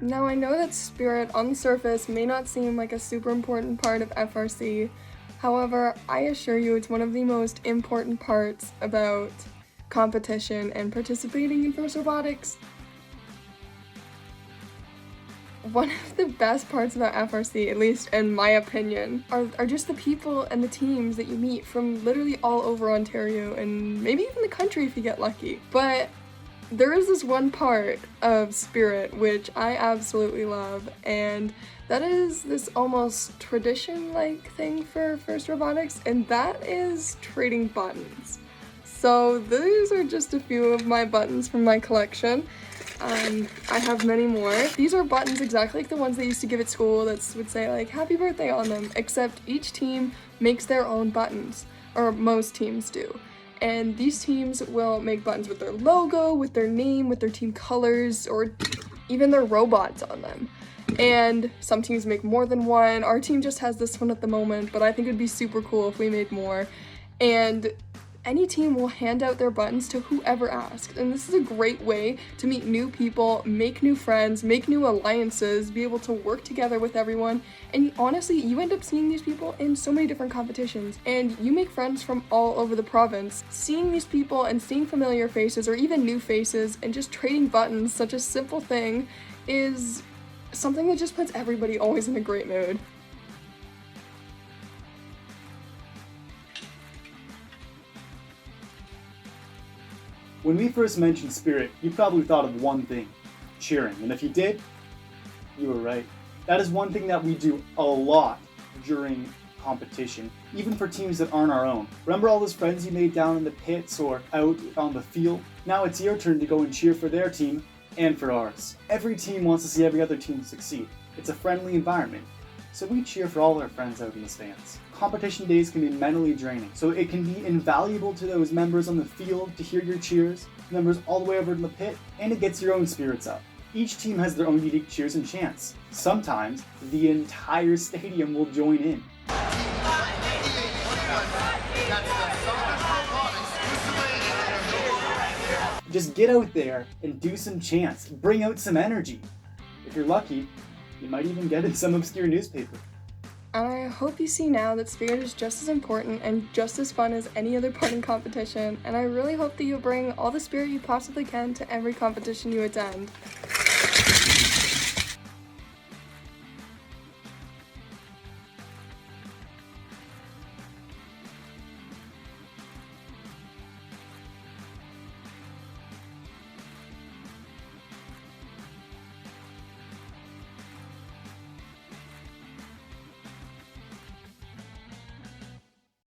Now I know that spirit on the surface may not seem like a super important part of FRC, however, I assure you it's one of the most important parts about competition and participating in First Robotics. One of the best parts about FRC, at least in my opinion, are just the people and the teams that you meet from literally all over Ontario and maybe even the country if you get lucky. But there is this one part of Spirit which I absolutely love, and that is this almost tradition-like thing for First Robotics, and that is trading buttons. So these are just a few of my buttons from my collection. I have many more. These are buttons exactly like the ones they used to give at school that would say like happy birthday on them, except each team makes their own buttons, or most teams do. And these teams will make buttons with their logo, with their name, with their team colors, or even their robots on them. And some teams make more than one. Our team just has this one at the moment, but I think it'd be super cool if we made more. And any team will hand out their buttons to whoever asks, and this is a great way to meet new people, make new friends, make new alliances, be able to work together with everyone, and honestly, you end up seeing these people in so many different competitions, and you make friends from all over the province. Seeing these people and seeing familiar faces, or even new faces, and just trading buttons, such a simple thing, is something that just puts everybody always in a great mood. When we first mentioned Spirit, you probably thought of one thing, cheering. And if you did, you were right. That is one thing that we do a lot during competition, even for teams that aren't our own. Remember all those friends you made down in the pits or out on the field? Now it's your turn to go and cheer for their team and for ours. Every team wants to see every other team succeed. It's a friendly environment, so we cheer for all our friends out in the stands. Competition days can be mentally draining, so it can be invaluable to those members on the field to hear your cheers, members all the way over in the pit, and it gets your own spirits up. Each team has their own unique cheers and chants. Sometimes, the entire stadium will join in. Just get out there and do some chants, bring out some energy. If you're lucky, you might even get in some obscure newspaper. And I hope you see now that Spirit is just as important and just as fun as any other part in competition, and I really hope that you bring all the spirit you possibly can to every competition you attend.